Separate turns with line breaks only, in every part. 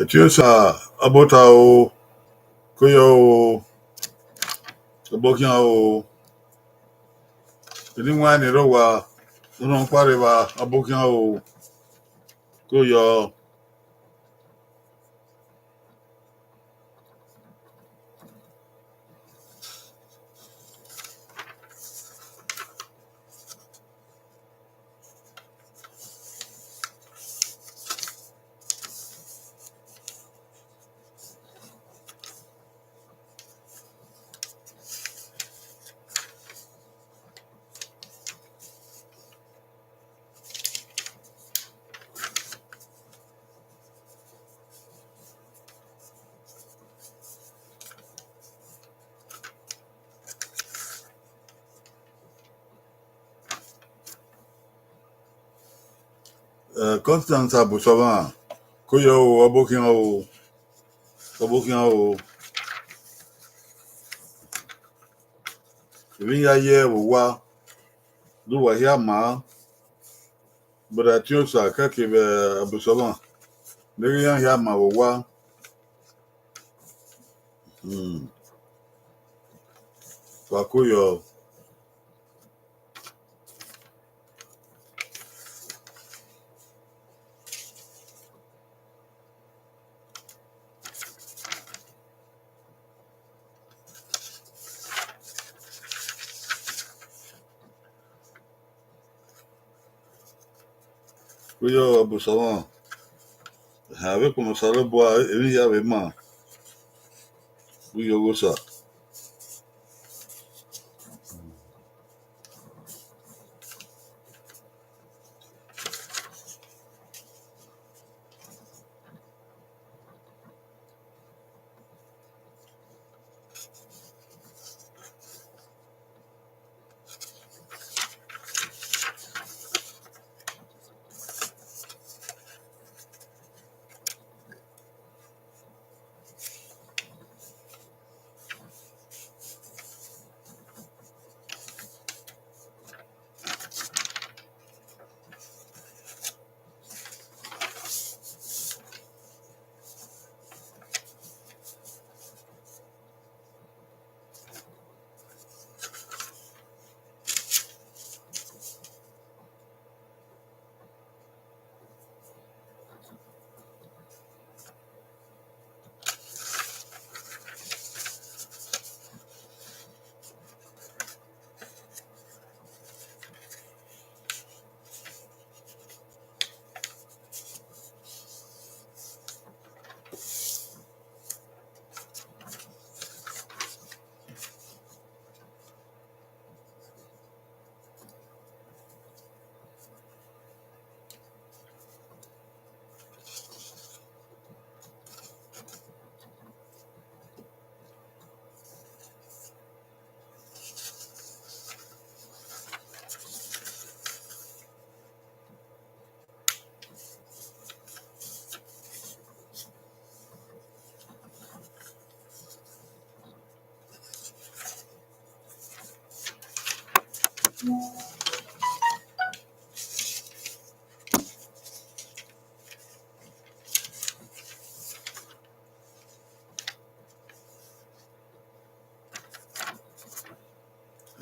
Etiosa Abota o Koyo Abokia o Anyone Rowa Unon Quareva Abokia o Koyo Constance Abusova Koyo Abokia o Vinya ye wa Duwa Yama but Etiosa Kaki Abusova Nerian Yama wa Wakuyo Koyo Abusova Have como sale boa Elia Vema Kuyo Gosa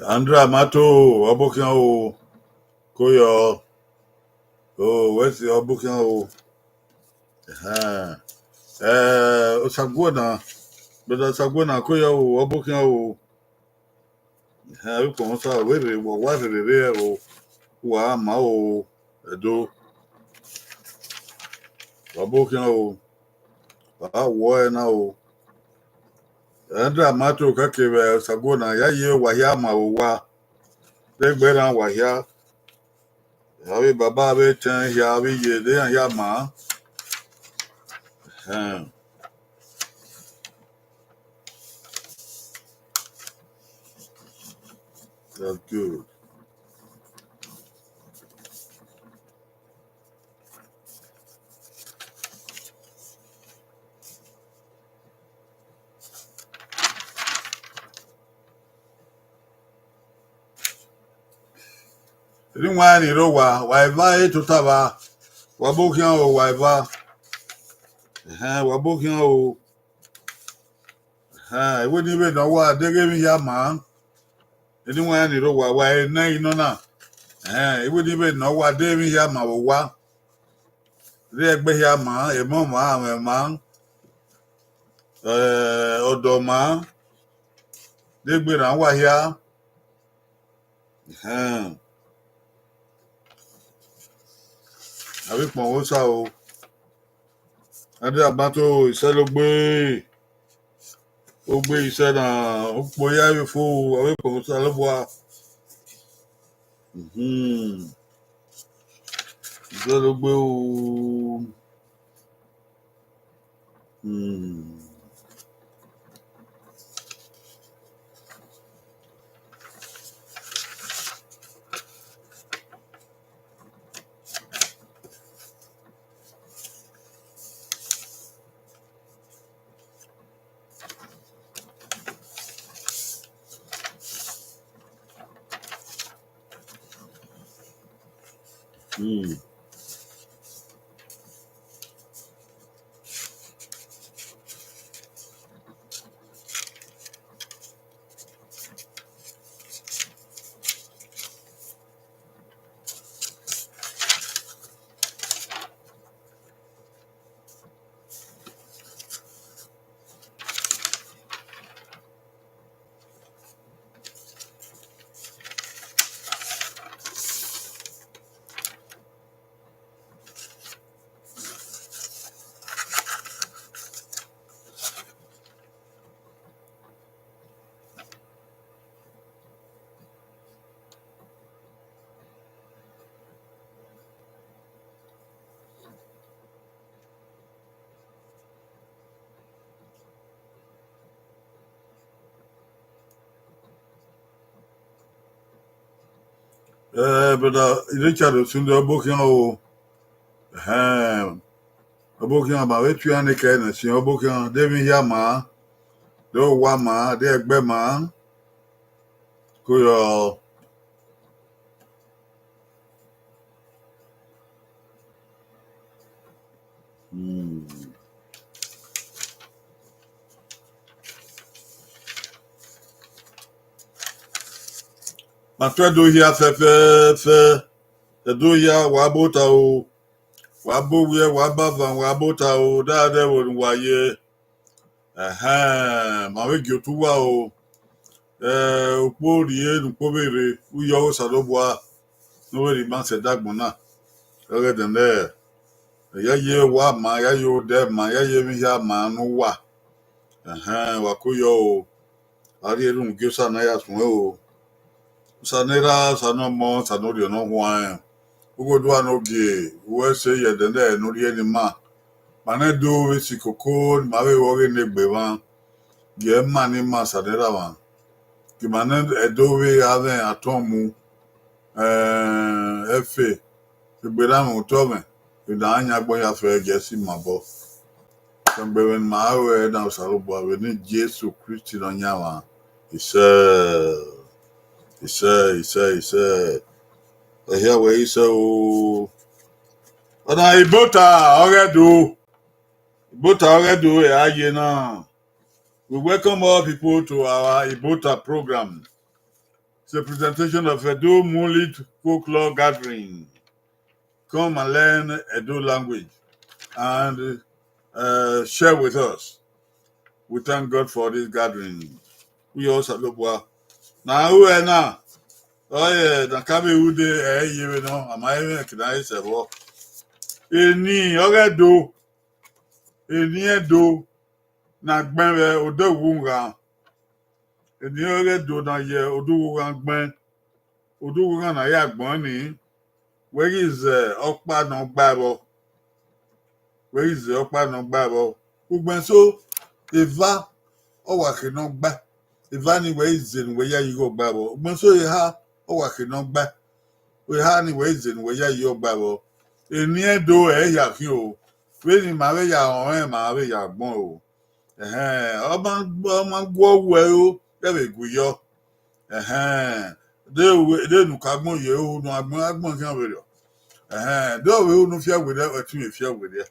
Andra Mato Abokia o Koyo where's your booking o Osagwana but Osagwana Koyo Abokia o Como sa wele wa re o wa ma o do Abokia o wa na o Andra Mato Kake Osagwana ya ye wa ya ma o wa Degbera wa ya Yawe baba be chen ya we ye de ya ma that's good. Rinwa ni ro wa iva e tutaba wa bokia o wa iva Wabokin o. It wouldn't even know what they gave me here, man. Anyone you know why na you know na. It wouldn't even know what they me here, ma wa. They be here, man. A mama, man. Odoma. They be na wa here. Àbí pọ̀n ó sá o. Adé àbátó iṣẹ́ ló gbé iṣẹ́ náà ó poyá yóò fó àbí pọ̀n ó sá ló bọ́ a. Iṣẹ́ ló gbé o. But Richard Sunday Obokin o. Obokin ma we tu ane ke na si Obokin de mi ya ma. Do wa ma de egbe ma. Ko yo. Ma tu do here fe do here wa bota o. Wa bo we wa ba van wa bota o da de wo wa ye. Ma we gi otu wa o. Opo rie nu po bere u yo sa do boa. No we man se dagbon na. Other than there. Ya ye wa ma ya yo de ma ya ye mi ya ma no wa. Wa ko yo. Ari eru ngi sa na ya sun o. Sanera sanomo sanorio no hwan. Ugo do anoge. We say ye de na no rie ni ma. Mana do we sikoko ma we wo ne gbewan. Ye ma ni ma sanera wan. Ki mana do we ave atomu efe. Gbera mo to me. Da anya gbo ya fe je si mabo. Kambewen ma we na sarubo we ni Jesu Christ no nyawa. Ise. Here we so. Ona Ibota Oghe do aye na. We welcome all people to our Ibota program. It's a presentation of Edo Moonlit Folklore gathering. Come and learn Edo language and share with us. We thank God for this gathering. We also look well. Now who are now? Oh yeah, the Kabe Ude you know, am I even can I say what? Eni Oghe do na gbenwe odowunga. Eni Oghe do na ye odowunga gben. Odowunga na ya gbon ni. Where is Okpa no gbabo? Where is Okpa no gbabo? Ugben so eva owake no gba. Eva ni where is in where you go gbabo. Ugben so ha owake no gba. We ha ni where is in where you go gbabo. Eni do ya fi o. We ni ma we ya on ma we ya gbon o. Ọmọ gbọ́ wo ẹ o dẹ́bẹ̀ gùyọ́ dé nu kagbọ́n yẹ o nu agbọ́n kí wọ́n wẹ̀rẹ̀ dé òwe o nu fíà wẹ̀rẹ̀ ẹ̀tún yẹ fíà wẹ̀rẹ̀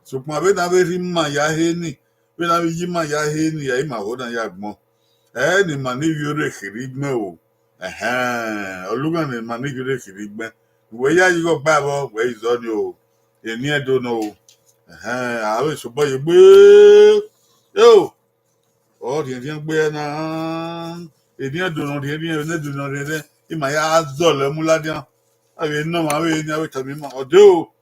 so kuma be na be ri ma ya he ni be na be yi ma ya he ni ya ma ho na ya gbon ni ma ni yore khiri gbe o olugan ni ma ni yore khiri gbe we ya yi go gba bo we izo ni o eni edo no o awe so boy gbe yo o di gbe na eni edo no di eni edo no re ima ya zo le mu ladian awe no ma we ni awe tabi ma odo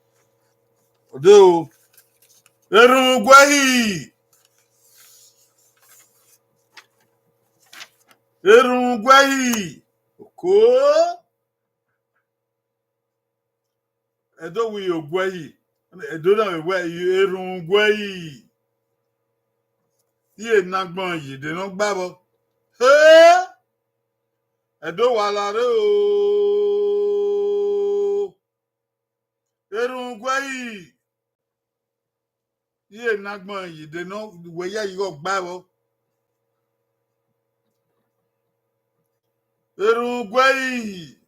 eru gwahi ko edo wi ogwahi edo na we eru gwahi ye nagbon yi de no gbabo edo wa la re o eru gwahi ye nagbon yi de no we ya yi go gbabo eru gwahi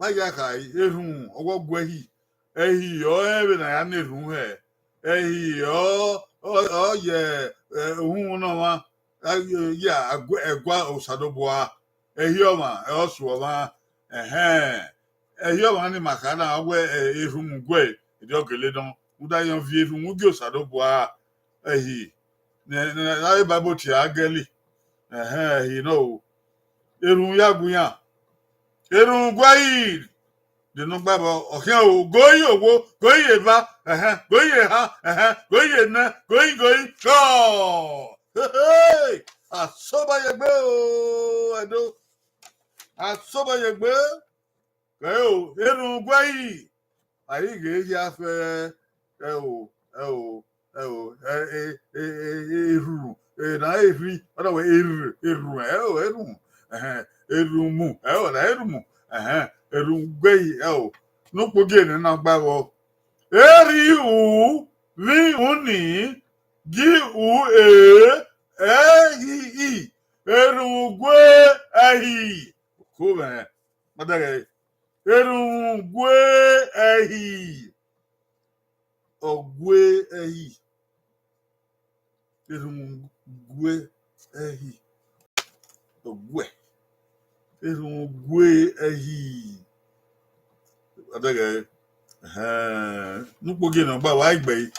Maya kai erun owo gwehi ehi o ebe na ya nerun he ehi o ye ohun na wa ya egwa osadoboa ehi o ma e osu o ma ehi o ma ni makana awe erun gwe idi ogele don uda yan vi erun ugi osadoboa ehi na e bible ti ageli ehi no erun yaguyan erun gwayi de no gbabo oke o goyi owo goyi eba goyi ha goyi na goyi go asoba yegbe o edo asoba yegbe o erun gwayi ayi ge ya fe eru na eri oda we eru erumu na erumu erugbeyi no poge ni na gbawo eri u vi uni gi u ehi erugwe ehi ko be madare erugwe ehi ogwe ehi erugwe ehi ogwe erugwe ehi adage nupoge no gba wa igbe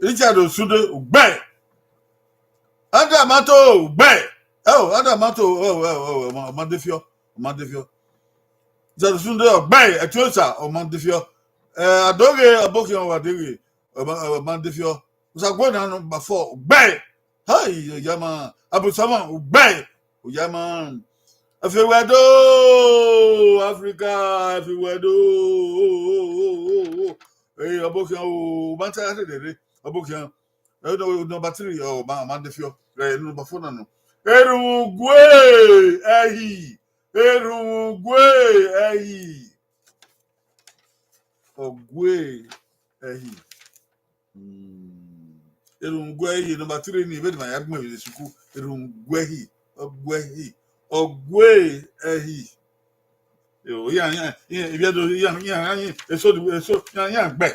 Richard Osude ugbe Adamato ugbe Adamato Omadefio Richard Osude ugbe Etiosa Omadefio Adoge Abokion Wadege Omadefio Usagona number 4 ugbe Hi yama Abusama ugbe Oyama Africa everywhere do abokian o banta de abokian number 3 o man defio number 4 na no erugwe ehi ogwe ehi erugwe ehi number 3 ni be ma ya gbe be suku erugwe ehi ogwe ehi yo ya ibiado ya eso ya gbe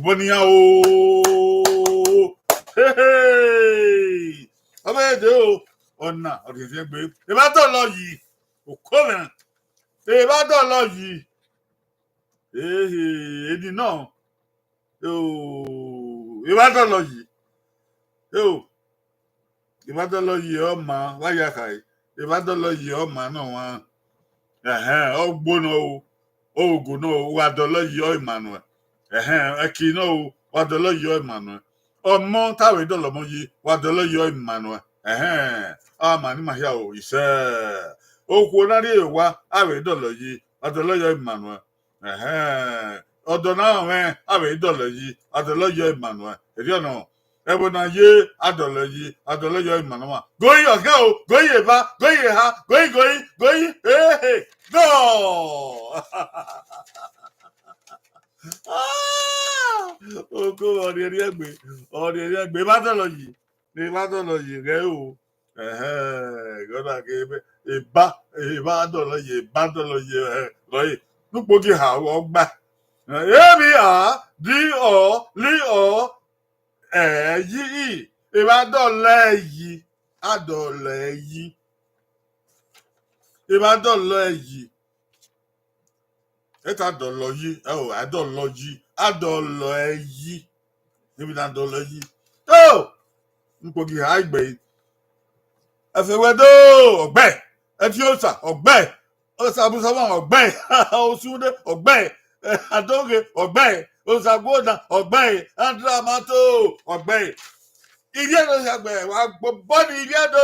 bo ni ya o hey abedo o ona o de gbe e ba to lo yi o ko me e ba to lo yi edi no yo e ba to lo yi yo Ibadolo yi oma waya kai Ibadolo yi oma no wa ogbono o ogun no wa dolo yi o Emmanuel eki no wa dolo yi o Emmanuel omo tawe dolo mo yi wa dolo yi o Emmanuel ama ni mahia o ise okwo na ri wa awe dolo yi wa dolo yi o Emmanuel odo na we awe dolo yi wa dolo yi o Emmanuel eri ona ebo na ye adolo yo imanoma goyi oga o goyi eba goyi ha goyi go oko ori egbe ba dolo yi re o goda ke eba dolo yi goyi Nupogi ha ogba. Emi a di o li o yi. Eba dole yi. Adole yi. Eba dole yi. Eta dolo yi. Oh, adolo yi. Adolo yi. Emi na dolo yi. Oh! Nupogi ha igbe. Efewedo ogbe. Etiosa ogbe. Osabusama ogbe. Osunde ogbe. Adoge ogbe. Osagona ogbe. Andramato ogbe. Iviedo yagbe wa body iviedo.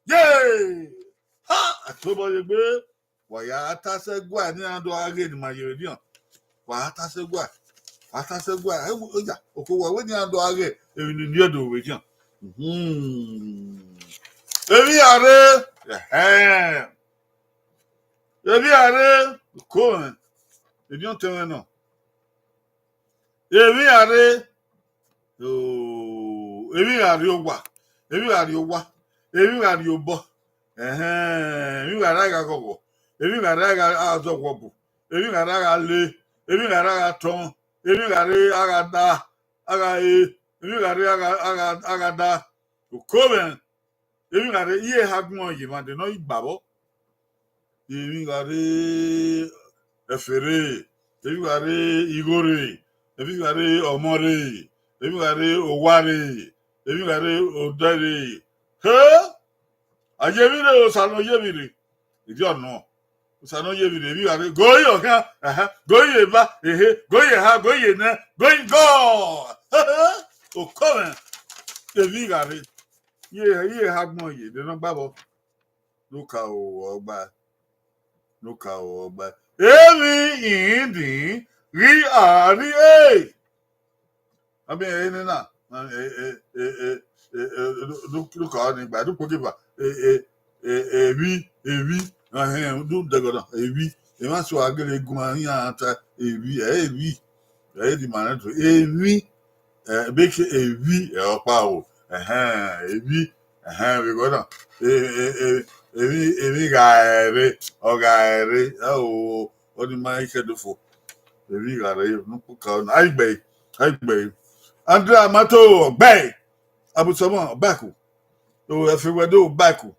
Yay! Ha! Atobo yegbe. Waya atasegwa ni ando age ni mayedian. Wa atasegwa. Atasegwa. Oja, okowa we ni ando age ewi ni iedo we jan. Ebi are. Ebi are. Ko. Edion tewe no. Ebi are. Ebi are owa. Ebi are owa. Ebi are obo. Ebi are ga gogo. Ebi are ga azogwobu. Ebi are ga le. Ebi are ga ton. Ebi are aga da. Aga e. Ebi are aga da. Ko. Ebi are iye hagbon yi ma de no igbabo. Ebi are efere. Ebi are igore. Ebi are omore. Ebi are oware. Ebi are odare. He? Ajebire osano yebire. Idi ono. Osano yebire ebi are goyo kan. Goye ba. Goye ha goye na. Goye go. O come. Ebi are iye hagbon yi de no gbabo. Luka o ogba. Luka o ogba. Emi indi ri ari e. Abi eni na. Look on it, but don't give up. Ebi, do the god. Ebi, the man so ugly, Gumania, ebi, the man to ebi, make ebi, or power. Ebi, we got ebi guy, or guy, oh, what the man said for. Ebi got a no cook on. I bay. Andra Mato, bay. Abusama, Baku. Oh, if you were do Baku.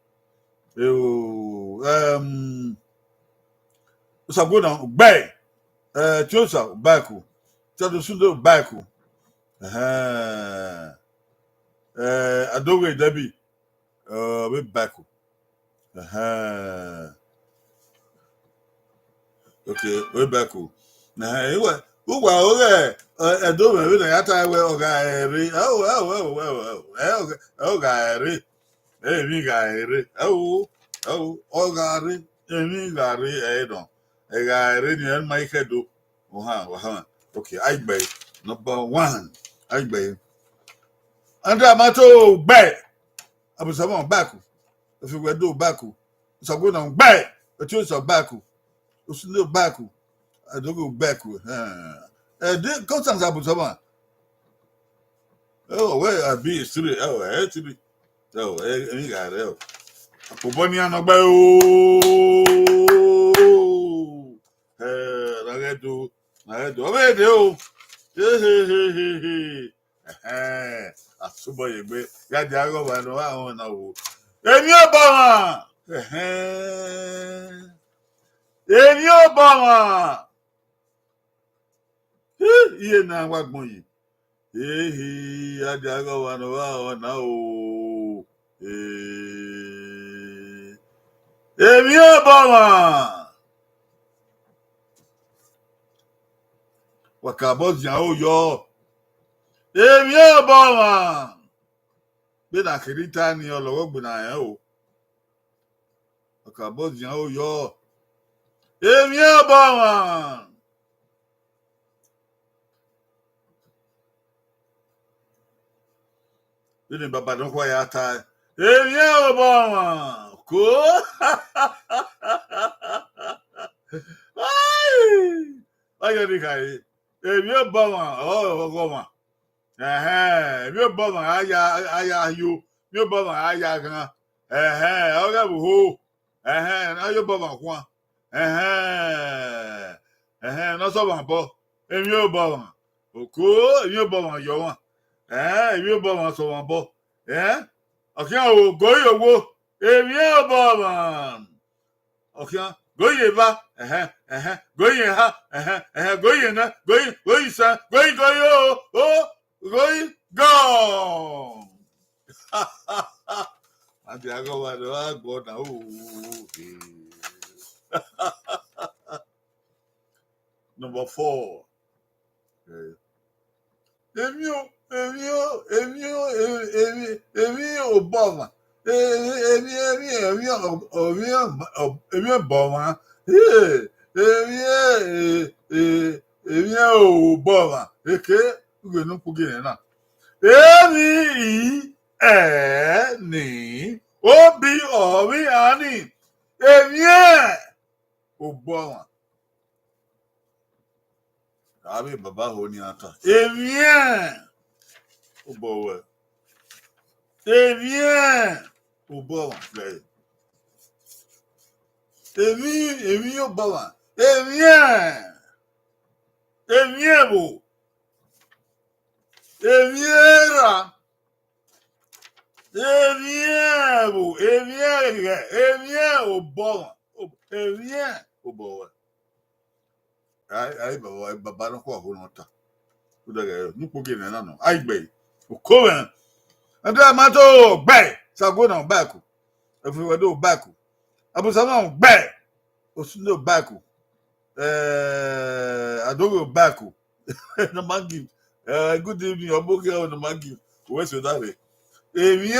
Sagona, bay. Chosa, Baku. Chadusundo, Baku. Adobe Debbie. With Baku. Okay, with Baku. Who were Adobe with a yata well, guy. Oh, guy. Emi gari. Oh, ogari. Emi gari. Don't. Gari ni en mai kedo. Waha. Okay, I bay. Number 1. I bay. Andra mato bay. Abusama baku. If you were do baku. So go down bay. A choice of baku. Usundo baku. I don't go baku. Constance Abusama. Oh, where I be three. Oh, I to be. Oh, emi gari. Akoboni anogba o. Nagedo. Obede o. Asubo yegbe. Ya di ago ba no awon na wo. Emi obama. Emi obama. Iye na wagbon yi. Ya di ago ba no awon na o. Emi obama. Wakabozi o yo. Emi obama. Be na kirita ni olowo gbuna yan o. Wakabozi o yo. Emi obama. Ni baba don kwa ya ta. Emi obama. Ko. Ayo ni kai. Emi obama. Oh, obama. Emi obama aya yo. Mi obama aya gan. Oga bu ho. na yo bo ma kwa no so ba bo emi o bo ma oko emi o bo ma yo wa emi o bo ma so wa bo okian o goyo wo emi o bo ma okian goye ba goye ha goye na goye sa goyo goye go ati ago wa do agbo na Number 4. Èmi ò bọ̀ wọ́n. Èmi ò bọ̀ wọ́n. Èmi ò bọ̀ wọ́n. Èké ìwé ní kúgì nínú. Èmi ní obi ọ̀rí àní. Èmi ò bọ̀ wọ́n. Abi baba ho ni ata. O bowe. O bowa play. Èmi o bowa. Bo. Ra. Bo. O bowa. O bowa. Ai baba no kwa ho no ta. Udaga nupo ge na no. Ai gbe. O ko wen. Andra mato gbe. Sago na back. Everywhere do back. Abusama gbe. Osuno back. Adogo back. No magi. Good evening. Oboge no magi. We so that way. Èmi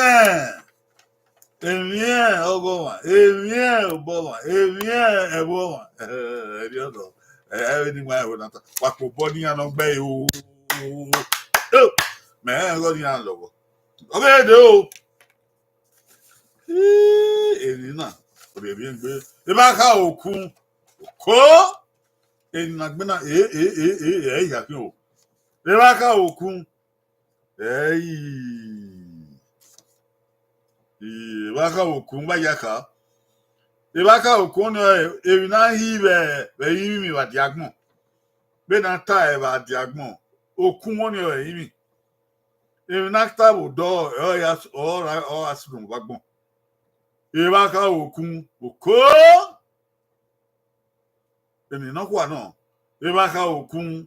ogo wa. Obo wa. Ebo wa. Eri everything why we not what body and on bay oh man go di an logo okay do eri na o de bi ngbe e ba ka okun ko eri na gbe na ya ki o e ba ka okun ba ka okun ba ya ka Ibaka okono eri na hibe be mi wa diagbon be na ta e ba diagbon okun woni o yimi eri na ta bo do o ya o asudun gbagbon Ibaka okun oko emi na kwa no Ibaka okun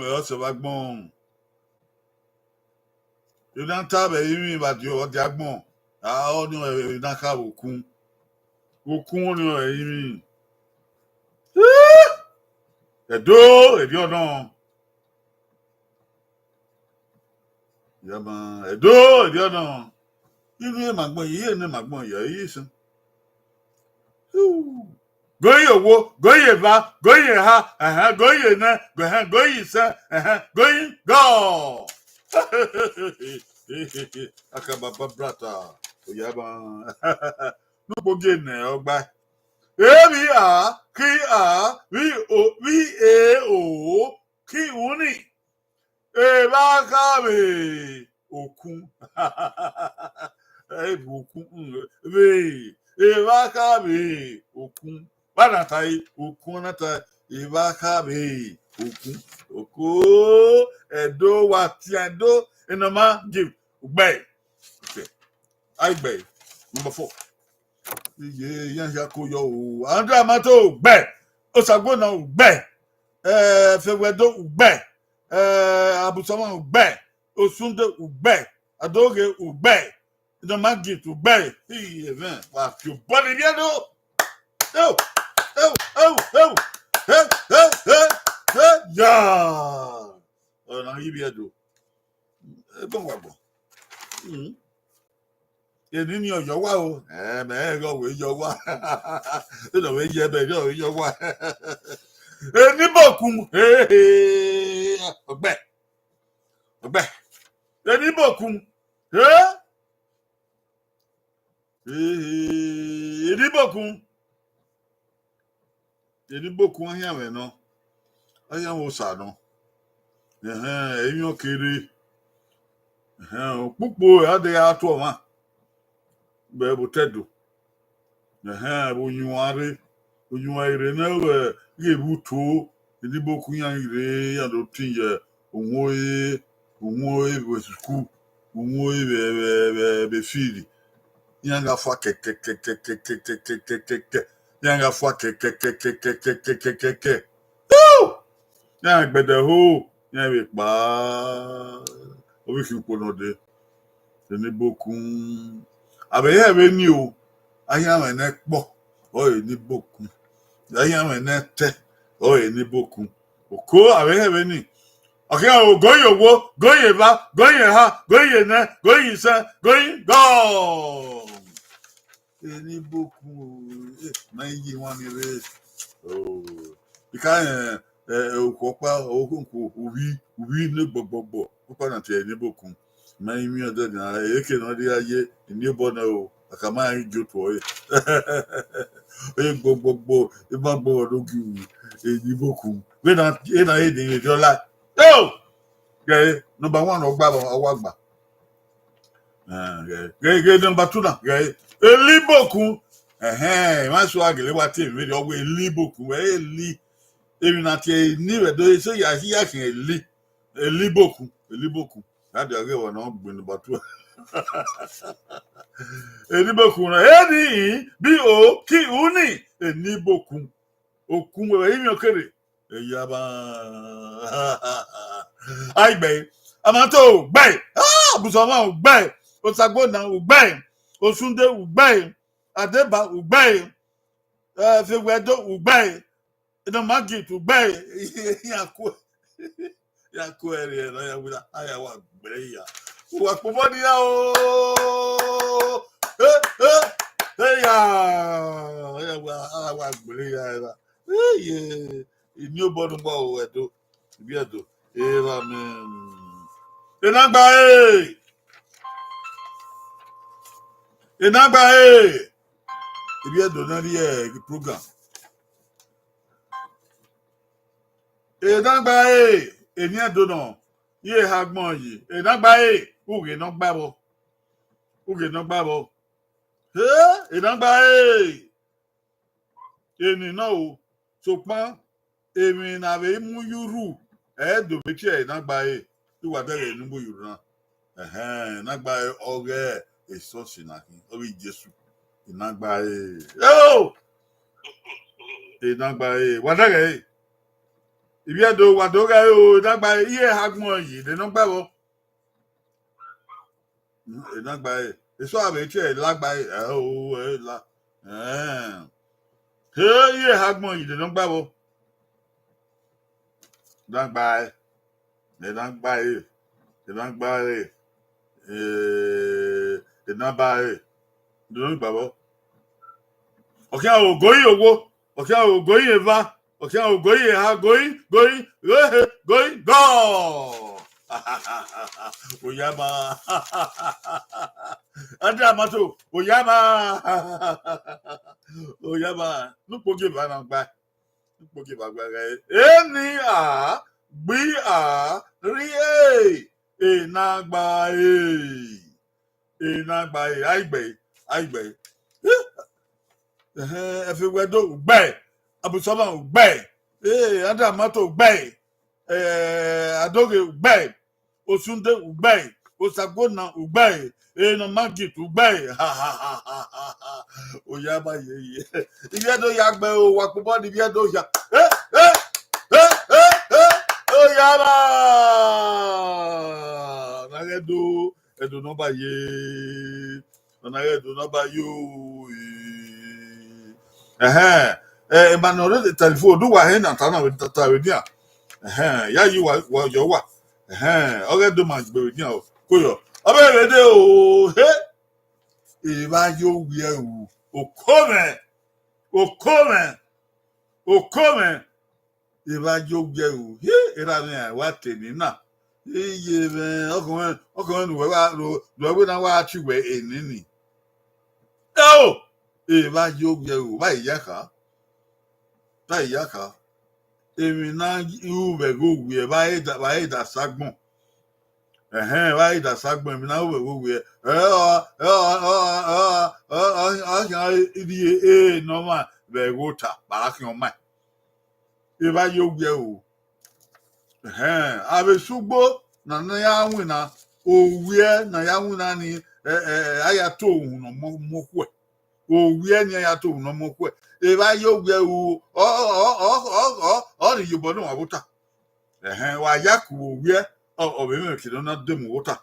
e o se gbagbon You don't have a yimi but you diagbon. O no na ka okun. Okun ni o yimi. Edo, edi odon. Yaba, edo, edi odon. Ibi magbon yi ne magbon ya yi sun. Goye wo, goye ba, goye ha, goye na, goye sa, goye go. Akababa brata. Oyaba. Nupo gene ogba. Ebi ki uni. Eba kabe okun. Okun. Eba kabe okun. Bana tai okun na tai eba kabe okun. Oko edo wati edo enoma give ugbe. Okay. I gbe. Number 4. Yan ya ko yo o. Andra mato ugbe. Osagona ugbe. Fegwedo ugbe. Abusama ugbe. Osunde ugbe. Adoge ugbe. Enoma give ugbe. Even wa fi body bien do. Oh. Ya. Na ibi edo. Bon wa bon. Èmi ni ọ̀yọ́ wá o. Mẹ́ẹ̀ẹ́gọ́ wèé yọ wá. Ẹ̀dọ̀ wèé yẹ bẹ́ẹ̀ yọ̀ wèé yọ wá. Èmi bòkun. Ọ̀gbẹ́. Èmi bòkun. Èmi bòkun. Èmi bòkun ahịa wẹ̀ nọ. Ahịa wò sànù. Èmi ọ̀kẹ́rẹ́. Pupo ade ya to ma be botedo onyuare na we gebuto ndi boku yan ire ya do tinye onwoe be school onwoe be fili yanga fa ke yanga fa ke ya gbede ho ya be pa obi ki pono de ni boku abeye be ni o aya me ne po o ni boku aya me ne te o ni boku oko abeye be ni okay o goyo wo goye ba goye ha goye ne goye sa goye go ni boku na yi wan ni re o because okopa okunku ubi ne gbogbo opa na te ni boku na imi odo na eke no de aye ni bo na o akama yin jo to e gbogbo ibagbo odogu ni boku we na e de jola oh okay number 1 ogba okay number 2 na okay eliboku ma so agele wa te mi ogbo eliboku eli emi na te ni we do so ya kin eliboku that dey go na ogbo number 2 eliboku na eni bi o ki uni eliboku okun we imi okere eyaba aigbe amato gbe busoma gbe osagbona gbe osunde gbe adeba gbe fegwedo gbe ino magit gbe yaku ere na ya wila aya wa gbe ya wa pomodi ya o ya wa gbe ya ni obodu gbo o edo bi edo era men enagba ibi edo na ri program enagba eni edo no ye hagbon yi enagba uge no gbabo enagba eni na o so pon emi na be mu yuru edo mechi enagba tu wa dere nu bo yuru na enagba Oghe eso sinaki ori Jesu enagba enagba wa dere ibi edo wa do ga o enagba ye hagbon yi de no gbabo enagba eso abechi lagba la ye hagbon yi de no gbabo enagba don't babo okay o goyi owo okay o goyi eva okay o goyi ha goyi go oyama andra mato oyama nupoge ba na gba eni a gbi a ri enagba aigbe efegwedo gbe abusoma gbe andra mato gbe adoge gbe osunde gbe osagbona gbe no magit gbe oyaba ye ibiedo ya gbe o wa pobo di ibiedo ya oyaba nagedo edo no ba ye onagedo no ba yo manore de telephone do wa he na ta na we tata we dia ya yi wa yo wa ogedo ma gbe we dia o koyo obere de o ba yo wi ewu okome ba yo wi ewu era ni wa teni na iye be okunrin nu we wa lo we na wa chi we enini ba yo wi ewu ba iyaka emi na ihu be go wi ba e da sagbon Why that sagment now we no man the water back on my if I you abe sugbo na ya wina owie na ya wina ni ayato ohun no mokwe owie ni ayato ohun no mokwe if I you o ri yobo no wabuta wa yaku owie o be me kido na dem wuta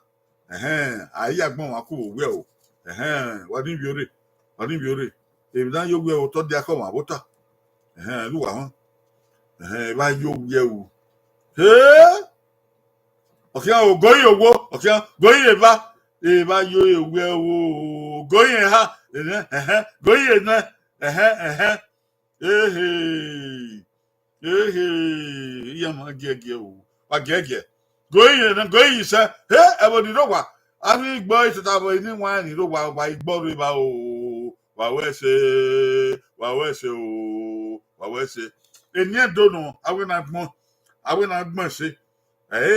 ayi agbon wa ku owie o wadi biore if na you o to dia ko wabuta luwa hon ba you o okay, o goyi owo okay goyi eba yo ewe o goyi ha goyi na ya ma gege o wa gege goyi sa ebo di do wa ani gbo itata bo ni wa ni do wa igbo ro ba o wa wese eni do no awe na gbon se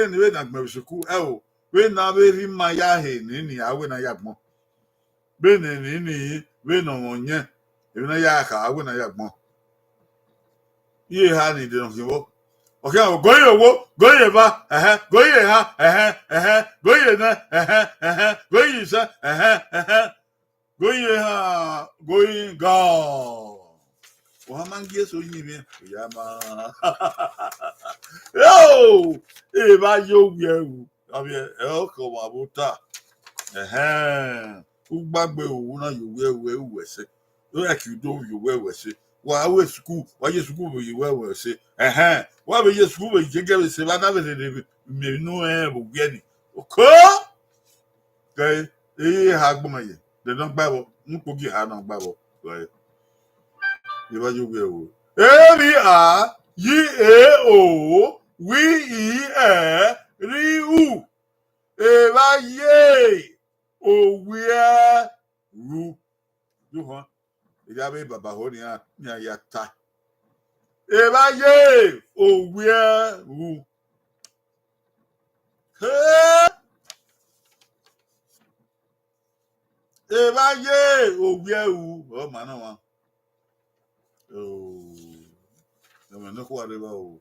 ni we na gbon suku o we na we ri ma ya he ni awe na ya gbon be ni we no wonye e na ya ka awe na ya gbon ye ha ni de no kiwo okay o goye ba goye ha goye na goye sa goye ha goye go o mangi so yin mi ya ma yo e ba yo wu abi e ko ma buta u gbagbe owu na yo we se o ya ki do yo we se wa we school wa ye school yo we se wa be ye school we gege se ba na be me nu bo gbe ni ko kai ha gboma ye de don gbabo npo gi ha na gbabo right e ba yo o E-B-A-Y-E-O W-E-E-R-U Evaye Owe-ru. Do huh? Ijabe baba ho ni ya ta. Evaye Owe-ru. Evaye Owe-ru. Oh man wa. Oh. No kwa de ba o.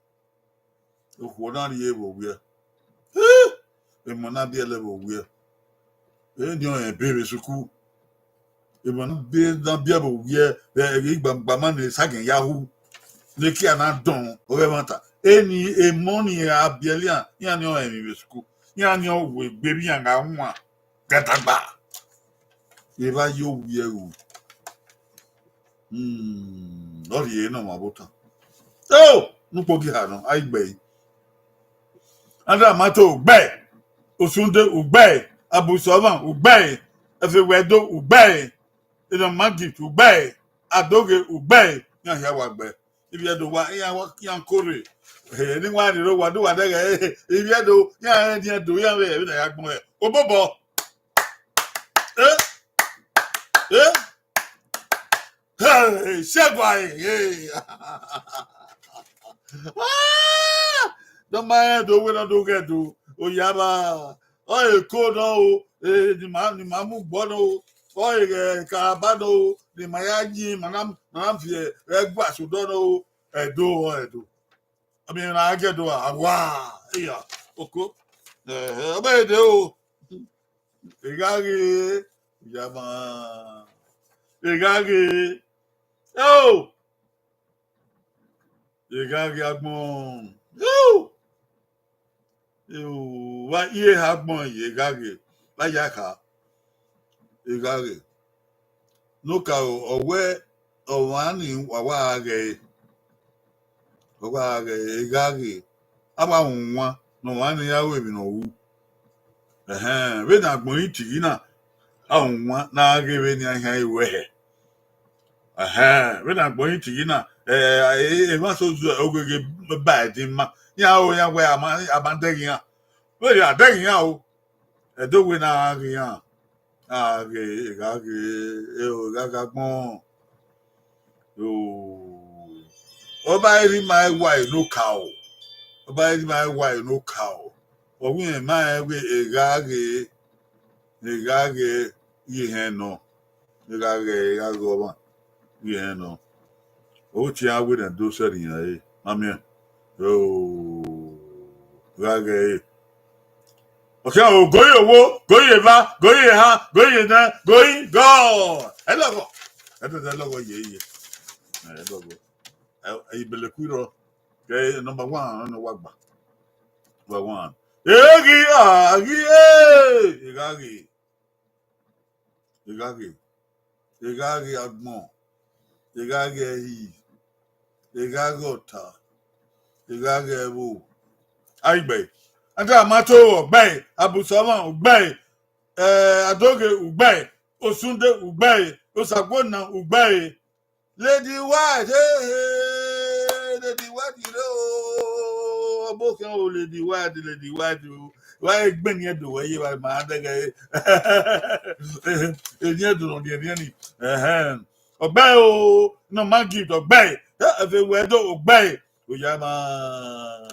O ko na ri e bo we. E mo na bi ele bo we. E ni o e bebe suku. E mo na bi na bi bo we. E gbangba ma ni sagen yahu. Ne ki ana don o re mata. E ni e mo ni abielian. Ya ni o e mi suku. Ya ni o we gbe bi anga nwa. Gatagba. E ba yo we o. Ori e no ma bota. Oh, nupo gi ha no ai gbe. Anda mato ugbe. Osunde ugbe. Abusovan ugbe. Efewedo ugbe. Ino magit ugbe. Adoge ugbe. Yan ya wa gbe. Ibi edo wa yan kore. Ni wa ni ro wa do wa de ibi edo yan ni edo yan we na ya gbon e. Obobo. Hey, Shegwai. Don't mind do we not do get do. Oh yaba. Oh ko no. Ni mamu gbono. Oh karabado. Ni mayaji manam fie egba sudono. Edo. I mean I get do awa. Yeah. Oko. Obede o. Igagi. Yaba. Igagi. Oh. Igagi agbon. Yo. Wa iye agbon igagi. La yaka. Igagi. No ka owe owani wawa age. Wawa age igagi. Aba nwa no wani ya we bi no wu. We na agbon iti na nwa na age we ni ahia iwe. We na agbon iti na e ma so zu ogege ba di ma ya o ya we amandegi ya we ya degi ya o edo we na agi ya agi o gaga gbon o ba ri my why no cow o ba ri my why no cow Ogwe ma we egage yiheno. Egage oma yiheno. Ochi awe na do seri na Mami. Oh. Gage. Okay, oh, go your wo, go your va, go your ha, go your na, go. Hello. Hello, ye. Hello. I belekuiro. Okay, number one, no wagba. Number one. Egagi agmo. Egagi egagota. Egagi ebu. Aibe. Anda mato ogbe, abusama ogbe, adoge ogbe, osunde ogbe, osagbona ogbe. Lady White, hey, Lady White, you know, abokan o Lady White, why egbe ni edo we wa ma adege. Eni edo no de ni. Ogbe o, no man give ogbe. Efe we do ogbe. Oyama.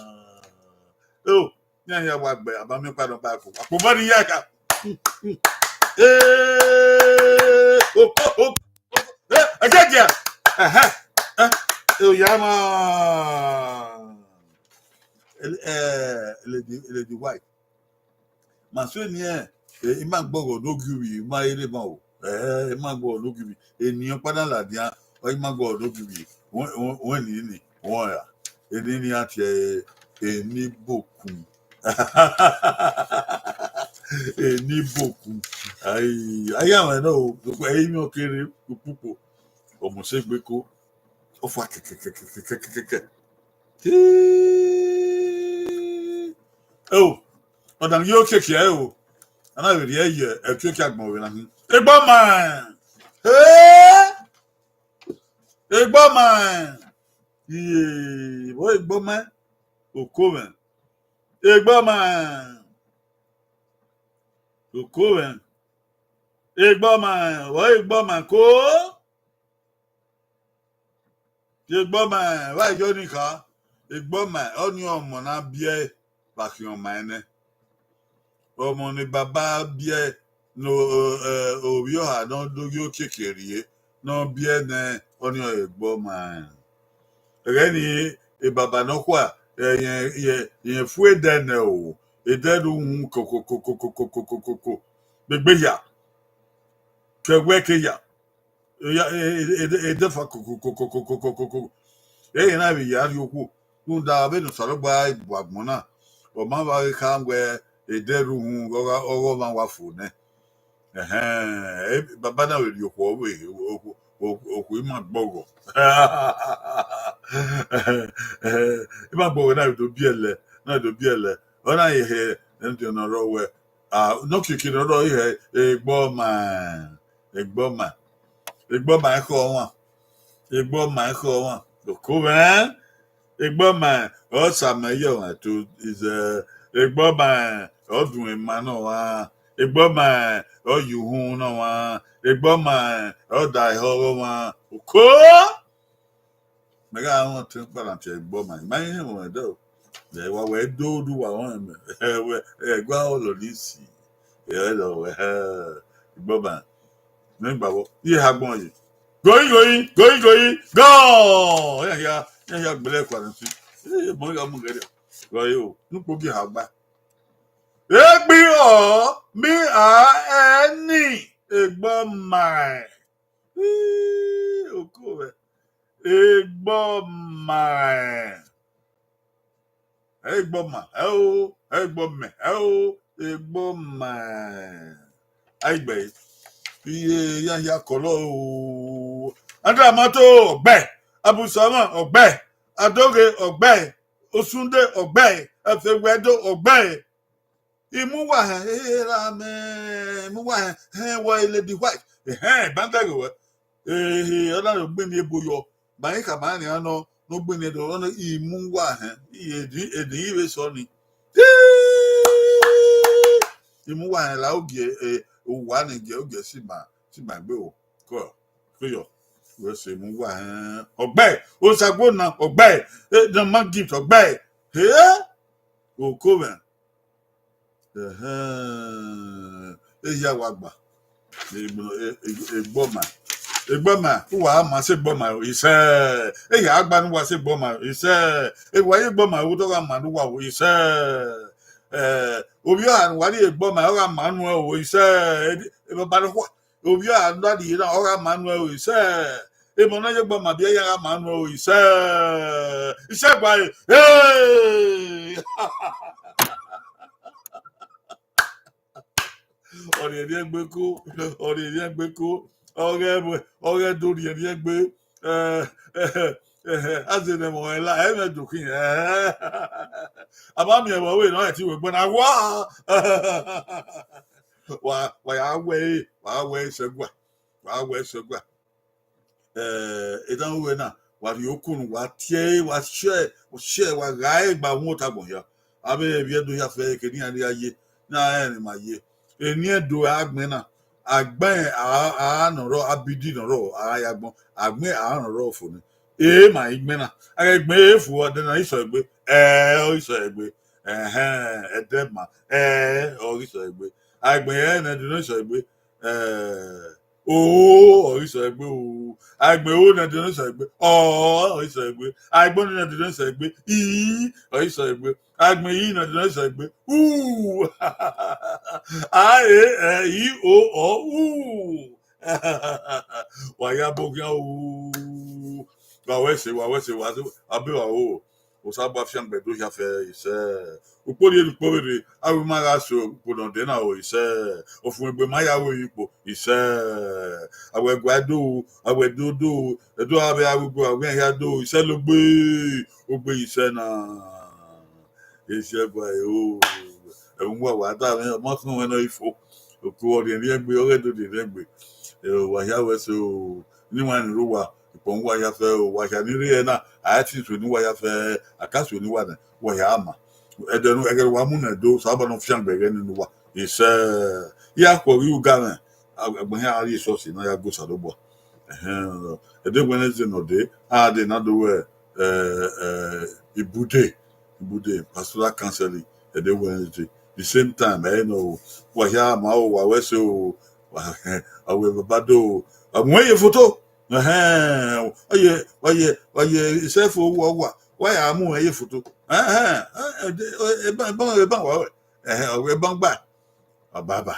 Oh. Ya wagbe abami padon ba ko body yaka ajaja yama lady white maso ni ima gboro logiri ma ere ma o ima gboro logiri eniyan pada la dia o ima gboro logiri won ni won ya eni ni ati eni bokun ní bòkun ayé àwọn náà o gbogbo ẹyìn mi ò kéré púpọ̀ ọmọọṣẹgbẹkọ ó fà kẹkẹkẹkẹkẹkẹkẹ o ọ̀dà yóò kéèké ẹ o anáwèrè ẹ yẹ ẹtú ẹkẹ àgbọn òwe náà ẹgbọ́n máa ẹgbọ́n máa ìwọ ẹgbọ́n máa òkó mẹ ẹgbọ́n máa. Okowen. Egboma, why Egboma ko? Egboma, why Jonica? Egboma, on your mona bie, back your mine. O moni baba bie, no, Obio had don't do your kickery, no bie ne on your Egboma. Again, a baba no qua, ye fue den no. Ederu koko begbeya keweke ya edefa koko na bi ya yoku nu da be no soro gba ibu agbon na o ma ba ka ngwe ederu ogo ma wa fu ne baba na we yoku oku ima gbogo ima gbogo na do biele ona ihe ndị nọrọ we n'okike nọrọ ihe egboma eke ọnwa okowe egboma ọsamaye to is egboma ọdún ìmọ̀ wa egboma ọyùhù náà wa egboma ọdà ìhọrọ wa oko mẹga àwọn tí ń pàràǹtì egboma ìmọ̀ ihe nwere dọ wa we do wa won gba olo lisi lo we gboba nígbàwo yi hagbon yi go ya gbele kwa nti mo ya mo gere wa yo nupo bi hagba egbi o mi a eni egboma okowe egboma Egboma, egboma. Aigbe. Iye ya kolo o. Andra mato ogbe, abusama ogbe, adoge ogbe, osunde ogbe, efewedo ogbe. Imuwa la me, imuwa wa Lady White. Bandago. Ola ogbe ni eboyo. Ba yin ka ba ni ano no gbene do no imu wa edi iwe so ni imu wa la oge o wa ni ge oge si ma gbe o ko yo we se mu wa ogbe o sagbona ogbe no man gift ogbe o ko ben eya wagba egboma egboma wa ma se gboma ise eya agba nu wa se gboma ise ewa ye gboma wo to ga ma nu wa wo ise obi a wa ni egboma o ga ma nu o ise e ba no wa obi a ndo di na o ga ma nu o ise e mo na ye gboma bi ya ga ma nu o ise ise gba hey ọ̀rẹ́ ẹ̀rí ẹgbẹ́ kó ọ̀rẹ́ ẹ̀rí ẹgbẹ́ kó ọ̀rẹ́ dórí ẹ̀rí ẹgbẹ́ azẹ̀nẹ̀ mọ̀ ẹ̀ la ẹ̀ mẹ́jọ kí ẹ̀ àbámi ẹ̀wọ̀ wẹ̀ náà ẹ̀ tí wọ́n gbọ́n náà wà á wẹ̀ ṣẹ́gbà wà á wẹ̀ ṣẹ́gbà ìdáhùn wẹ̀ náà wà á yóò kùn wà á tiẹ̀ wà á ṣẹ́ wà á rà ẹ̀ gbà wọ́n ta gbọ̀n yá abẹ́ ẹ̀rí ẹ̀dùn yà fẹ́ kẹ́ ní àríyá yé náà ẹ̀ ní ma yé. Eni do agbena agben a noro abidi noro ayagbon agben a noro funi ma igbena agben efu ode na iso egbe o iso egbe edema o iso egbe agben na do iso egbe o iso egbe o agben o na do iso egbe o iso egbe agben na do iso egbe o iso egbe agben yi na do iso egbe waya bogia wawese abewa o osagba fian gbedo ya fe ise upori elupore awu mara so podonde na o ise ofun egbe maya wo ipo ise awedodo edo abe awugbo awen ya do ise lo gbe ogbe ise na ise gba o ẹ̀hún wà wá dá mọ́tún wọn náà ifo òkú ọ̀rẹ́ ní ẹgbẹ́ ọ̀rẹ́dọ̀dẹ̀ lẹ́gbẹ̀ẹ́ wàhíà wẹ̀sẹ̀ o níwọ̀n ìró wa ìpọ̀ ń wáyà fẹ́ o wàhíà nírí ẹ̀ náà àyàtì ìtò ní wáyà fẹ́ àkásù ní wà ní wàhíà àmà ẹ̀dẹ̀nu ẹ̀gẹ̀ wa múnà ẹ̀dọ́ sábà náà fíàn gbẹ̀rẹ̀ nínú wa ìṣẹ́ yà kọ̀ rí uga rẹ̀ àgbẹ̀hẹ́ àárí ìṣọ́ọ̀ṣì náà yà gbọ́sà ló bọ̀ ẹ̀dẹ́gbẹ̀nẹ́sẹ̀ nọ̀dẹ́ àdè nàdọ̀wẹ̀ Ibota pastoral counseling ẹ̀dẹ́gbẹ̀nẹ́sẹ̀ the same time wàhíà àmà o wà wẹ́sẹ̀ o àwẹ̀ bàbádọ́ o àwọn ẹ̀yẹ fótó ọyẹ ìṣẹ́fù owó ọwà wáyà àmú ẹ̀yẹ fótó ẹ̀bá wà wẹ̀ ẹ̀bá gbà bàbá.